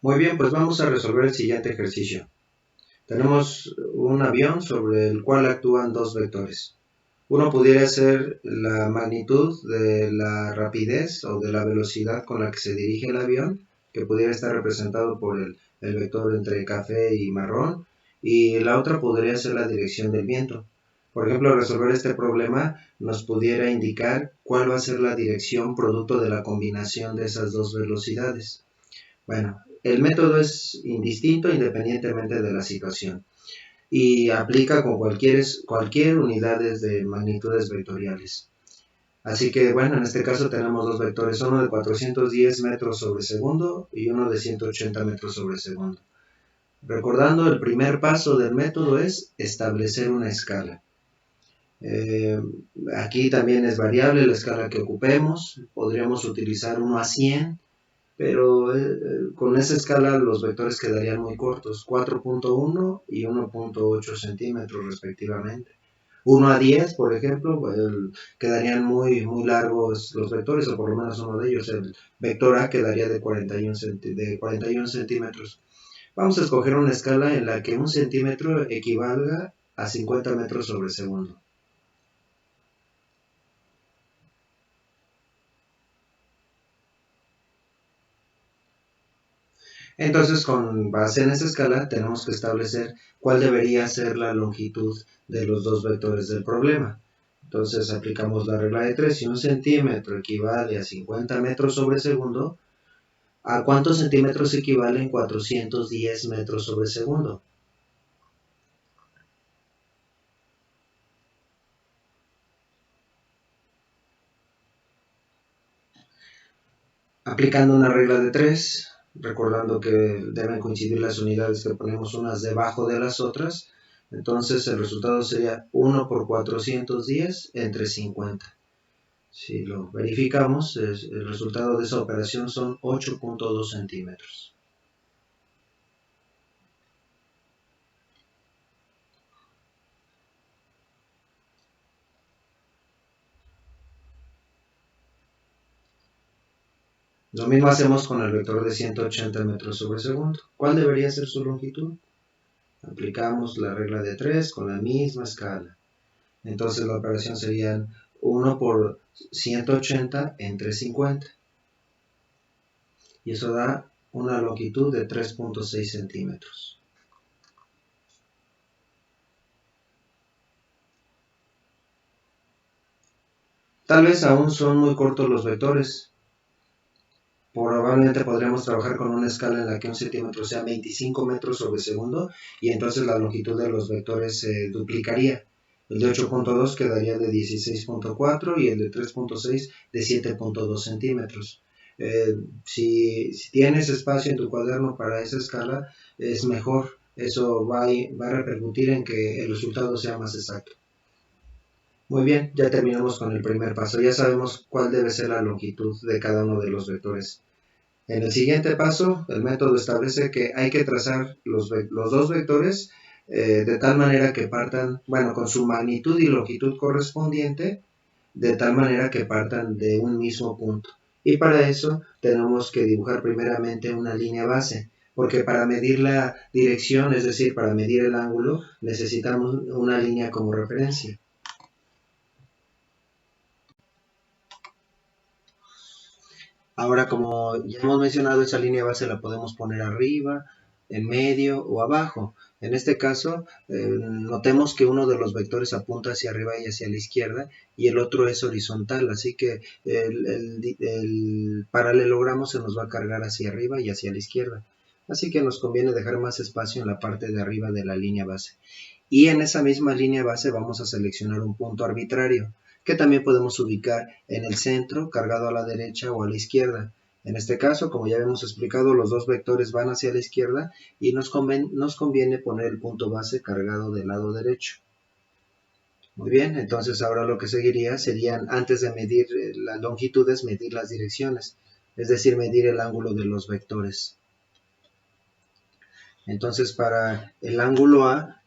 Muy bien, pues vamos a resolver el siguiente ejercicio. Tenemos un avión sobre el cual actúan dos vectores. Uno pudiera ser la magnitud de la rapidez o de la velocidad con la que se dirige el avión, que pudiera estar representado por el vector entre café y marrón, y la otra podría ser la dirección del viento. Por ejemplo, resolver este problema nos pudiera indicar cuál va a ser la dirección producto de la combinación de esas dos velocidades. Bueno, el método es indistinto independientemente de la situación y aplica con cualquier unidades de magnitudes vectoriales. Así que bueno, en este caso tenemos dos vectores, uno de 410 metros sobre segundo y uno de 180 metros sobre segundo. Recordando, el primer paso del método es establecer una escala. Aquí también es variable la escala que ocupemos, podríamos utilizar 1 a 100, pero con esa escala los vectores quedarían muy cortos, 4.1 y 1.8 centímetros respectivamente. 1 a 10, por ejemplo, quedarían muy largos los vectores, o por lo menos uno de ellos, el vector A quedaría de 41 centímetros. Vamos a escoger una escala en la que un centímetro equivalga a 50 metros sobre segundo. Entonces, con base en esa escala, tenemos que establecer cuál debería ser la longitud de los dos vectores del problema. Entonces, aplicamos la regla de 3. Si un centímetro equivale a 50 metros sobre segundo, ¿a cuántos centímetros equivalen 410 metros sobre segundo? Aplicando una regla de 3, recordando que deben coincidir las unidades que ponemos unas debajo de las otras, entonces el resultado sería 1 por 410 entre 50. Si lo verificamos, el resultado de esa operación son 8.2 centímetros. Lo mismo hacemos con el vector de 180 metros sobre segundo. ¿Cuál debería ser su longitud? Aplicamos la regla de 3 con la misma escala. Entonces la operación sería 1 por 180 entre 50. Y eso da una longitud de 3.6 centímetros. Tal vez aún son muy cortos los vectores. Probablemente podríamos trabajar con una escala en la que un centímetro sea 25 metros sobre segundo y entonces la longitud de los vectores se duplicaría. El de 8.2 quedaría de 16.4 y el de 3.6 de 7.2 centímetros. Si tienes espacio en tu cuaderno para esa escala, es mejor. Eso va a repercutir en que el resultado sea más exacto. Muy bien, ya terminamos con el primer paso. Ya sabemos cuál debe ser la longitud de cada uno de los vectores. En el siguiente paso, el método establece que hay que trazar los dos vectores de tal manera que partan, bueno, con su magnitud y longitud correspondiente, de tal manera que partan de un mismo punto. Y para eso tenemos que dibujar primeramente una línea base, porque para medir la dirección, es decir, para medir el ángulo, necesitamos una línea como referencia. Ahora, como ya hemos mencionado, esa línea base la podemos poner arriba, en medio o abajo. En este caso, notemos que uno de los vectores apunta hacia arriba y hacia la izquierda y el otro es horizontal, así que el paralelogramo se nos va a cargar hacia arriba y hacia la izquierda. Así que nos conviene dejar más espacio en la parte de arriba de la línea base. Y en esa misma línea base vamos a seleccionar un punto arbitrario, que también podemos ubicar en el centro, cargado a la derecha o a la izquierda. En este caso, como ya hemos explicado, los dos vectores van hacia la izquierda y nos conviene poner el punto base cargado del lado derecho. Muy bien, entonces ahora lo que seguiría serían, antes de medir las longitudes, medir las direcciones, es decir, medir el ángulo de los vectores. Entonces para el ángulo A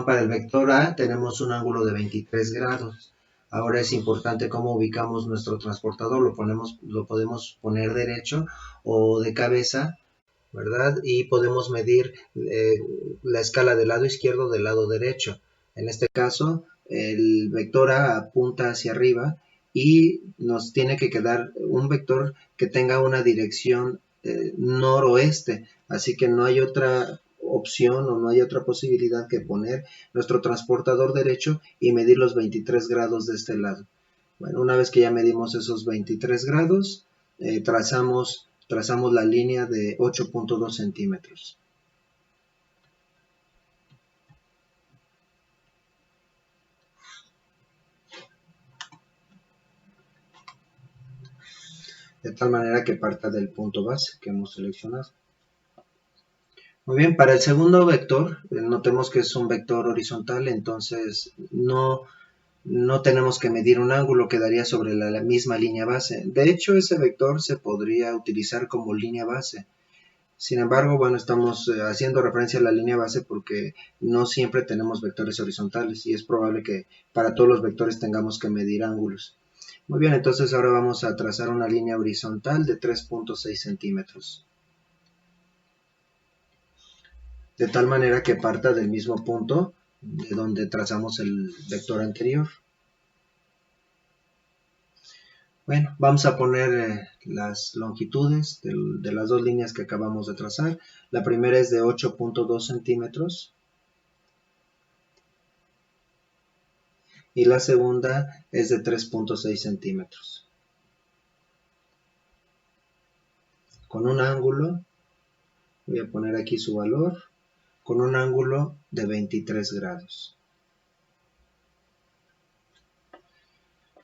para el vector A tenemos un ángulo de 23 grados. Ahora es importante cómo ubicamos nuestro transportador, lo podemos poner derecho o de cabeza ¿verdad? Y podemos medir la escala del lado izquierdo del lado derecho. En este caso, el vector A apunta hacia arriba y nos tiene que quedar un vector que tenga una dirección noroeste, así que no hay otra opción o no hay otra posibilidad que poner nuestro transportador derecho y medir los 23 grados de este lado. Bueno, una vez que ya medimos esos 23 grados, trazamos la línea de 8.2 centímetros. De tal manera que parta del punto base que hemos seleccionado. Muy bien, para el segundo vector, notemos que es un vector horizontal, entonces no tenemos que medir un ángulo, quedaría sobre la misma línea base. De hecho, ese vector se podría utilizar como línea base. Sin embargo, bueno, estamos haciendo referencia a la línea base porque no siempre tenemos vectores horizontales y es probable que para todos los vectores tengamos que medir ángulos. Muy bien, entonces ahora vamos a trazar una línea horizontal de 3.6 centímetros. De tal manera que parta del mismo punto de donde trazamos el vector anterior. Bueno, vamos a poner las longitudes de las dos líneas que acabamos de trazar. La primera es de 8.2 centímetros. Y la segunda es de 3.6 centímetros. Con un ángulo, voy a poner aquí su valor, con un ángulo de 23 grados.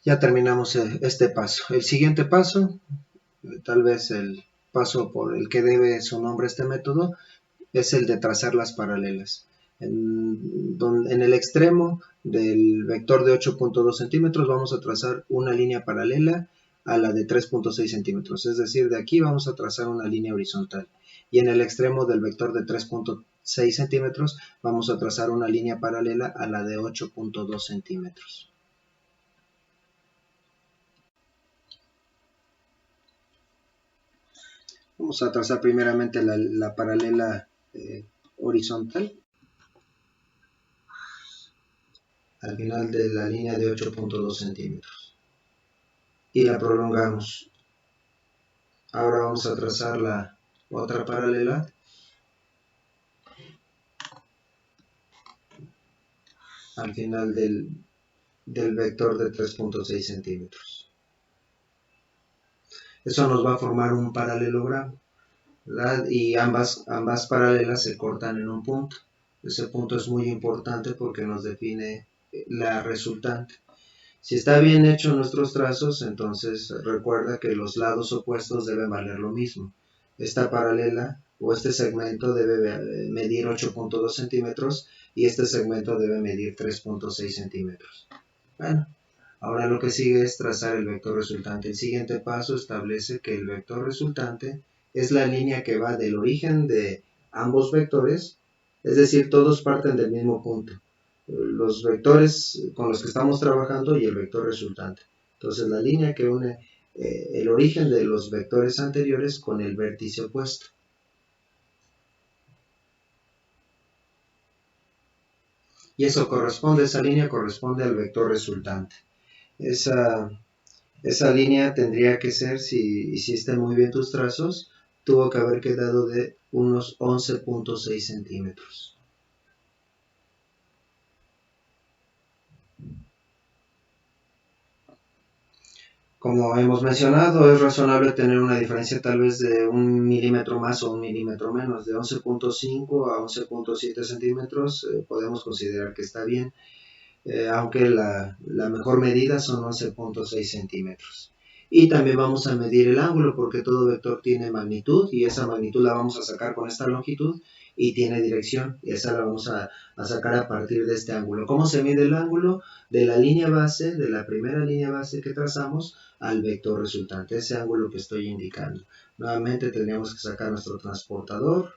Ya terminamos este paso. El siguiente paso, tal vez el paso por el que debe su nombre este método, es el de trazar las paralelas. En el extremo del vector de 8.2 centímetros vamos a trazar una línea paralela a la de 3.6 centímetros, es decir, de aquí vamos a trazar una línea horizontal. Y en el extremo del vector de 3.6 centímetros vamos a trazar una línea paralela a la de 8.2 centímetros. Vamos a trazar primeramente la paralela horizontal al final de la línea de 8.2 centímetros y la prolongamos. Ahora vamos a trazar la otra paralela al final del vector de 3.6 centímetros. Eso nos va a formar un paralelogramo, ¿verdad? Y ambas paralelas se cortan en un punto. Ese punto es muy importante porque nos define la resultante. Si está bien hecho nuestros trazos, entonces recuerda que los lados opuestos deben valer lo mismo. Esta paralela o este segmento debe medir 8.2 centímetros y este segmento debe medir 3.6 centímetros. Bueno, ahora lo que sigue es trazar el vector resultante. El siguiente paso establece que el vector resultante es la línea que va del origen de ambos vectores, es decir, todos parten del mismo punto. Los vectores con los que estamos trabajando y el vector resultante. Entonces la línea que une el origen de los vectores anteriores con el vértice opuesto. Y eso corresponde, esa línea corresponde al vector resultante. Esa línea tendría que ser, si hiciste muy bien tus trazos, tuvo que haber quedado de unos 11.6 centímetros. Como hemos mencionado, es razonable tener una diferencia tal vez de 1 milímetro más o 1 milímetro menos, de 11.5 a 11.7 centímetros, podemos considerar que está bien, aunque la mejor medida son 11.6 centímetros. Y también vamos a medir el ángulo porque todo vector tiene magnitud y esa magnitud la vamos a sacar con esta longitud y tiene dirección y esa la vamos a sacar a partir de este ángulo. ¿Cómo se mide el ángulo? De la línea base, de la primera línea base que trazamos al vector resultante, ese ángulo que estoy indicando. Nuevamente tendríamos que sacar nuestro transportador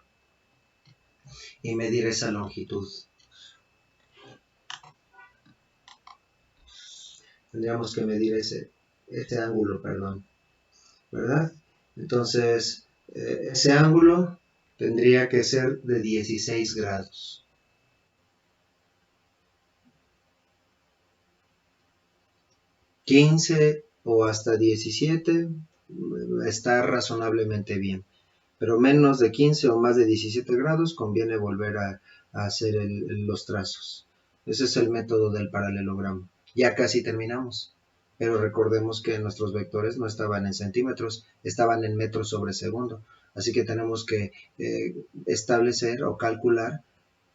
y medir esa longitud. Tendríamos que medir este ángulo, perdón, ¿verdad? Entonces, ese ángulo tendría que ser de 16 grados. $15 o hasta 17 está razonablemente bien, pero menos de 15 o más de 17 grados conviene volver a hacer los trazos. Ese es el método del paralelogramo. Ya casi terminamos, pero recordemos que nuestros vectores no estaban en centímetros, estaban en metros sobre segundo. Así que tenemos que establecer o calcular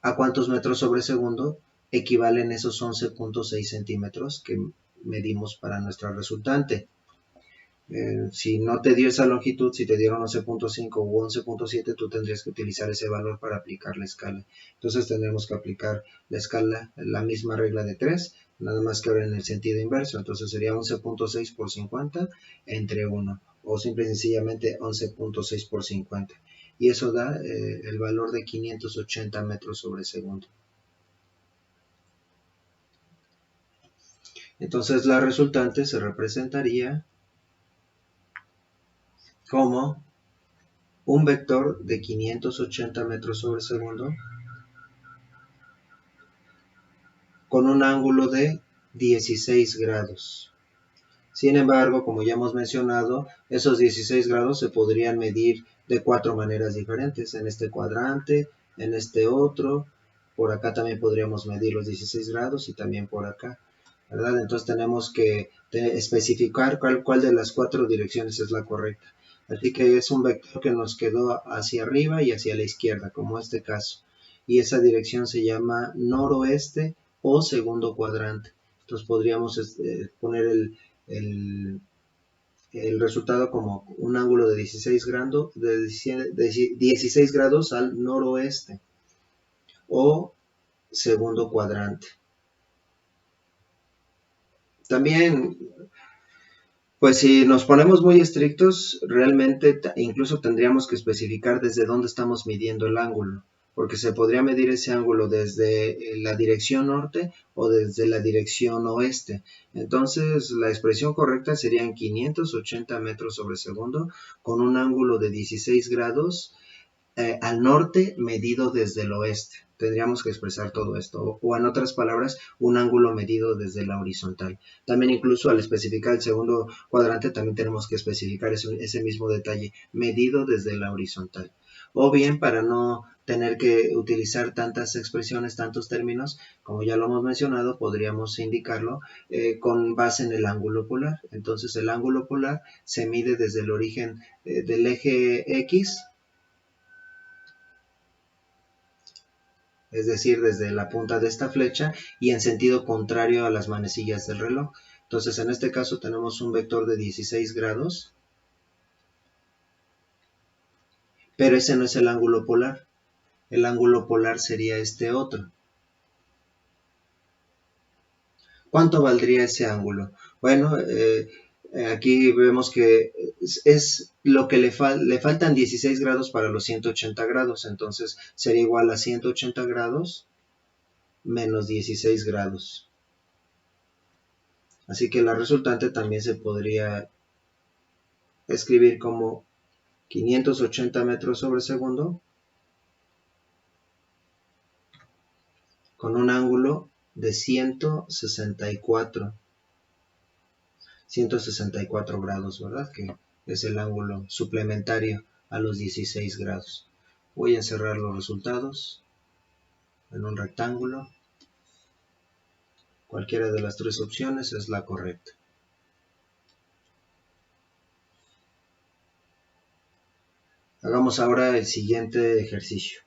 a cuántos metros sobre segundo equivalen esos 11.6 centímetros que medimos para nuestra resultante. Si no te dio esa longitud, si te dieron 11.5 u 11.7, tú tendrías que utilizar ese valor para aplicar la escala. Entonces tendremos que aplicar la escala, la misma regla de 3, nada más que ahora en el sentido inverso. Entonces sería 11.6 por 50 entre 1, o simple y sencillamente 11.6 por 50. Y eso da el valor de 580 metros sobre segundo. Entonces la resultante se representaría como un vector de 580 metros sobre segundo con un ángulo de 16 grados. Sin embargo, como ya hemos mencionado, esos 16 grados se podrían medir de 4 maneras diferentes. En este cuadrante, en este otro, por acá también podríamos medir los 16 grados y también por acá, ¿verdad? Entonces tenemos que especificar cuál de las 4 direcciones es la correcta. Así que es un vector que nos quedó hacia arriba y hacia la izquierda, como este caso. Y esa dirección se llama noroeste o segundo cuadrante. Entonces podríamos poner el resultado como un ángulo de 16 grados al noroeste o segundo cuadrante. También, pues si nos ponemos muy estrictos, realmente incluso tendríamos que especificar desde dónde estamos midiendo el ángulo, porque se podría medir ese ángulo desde la dirección norte o desde la dirección oeste. Entonces la expresión correcta serían 580 metros sobre segundo con un ángulo de 16 grados al norte medido desde el oeste. Tendríamos que expresar todo esto, o en otras palabras, un ángulo medido desde la horizontal. También incluso al especificar el segundo cuadrante, también tenemos que especificar ese mismo detalle, medido desde la horizontal. O bien, para no tener que utilizar tantas expresiones, tantos términos, como ya lo hemos mencionado, podríamos indicarlo con base en el ángulo polar. Entonces, el ángulo polar se mide desde el origen del eje X, es decir, desde la punta de esta flecha y en sentido contrario a las manecillas del reloj. Entonces, en este caso tenemos un vector de 16 grados, pero ese no es el ángulo polar. El ángulo polar sería este otro. ¿Cuánto valdría ese ángulo? Bueno, aquí vemos que es lo que le faltan 16 grados para los 180 grados, entonces sería igual a 180 grados menos 16 grados. Así que la resultante también se podría escribir como 580 metros sobre segundo con un ángulo de 164 grados, ¿verdad? Que es el ángulo suplementario a los 16 grados. Voy a encerrar los resultados en un rectángulo. Cualquiera de las tres opciones es la correcta. Hagamos ahora el siguiente ejercicio.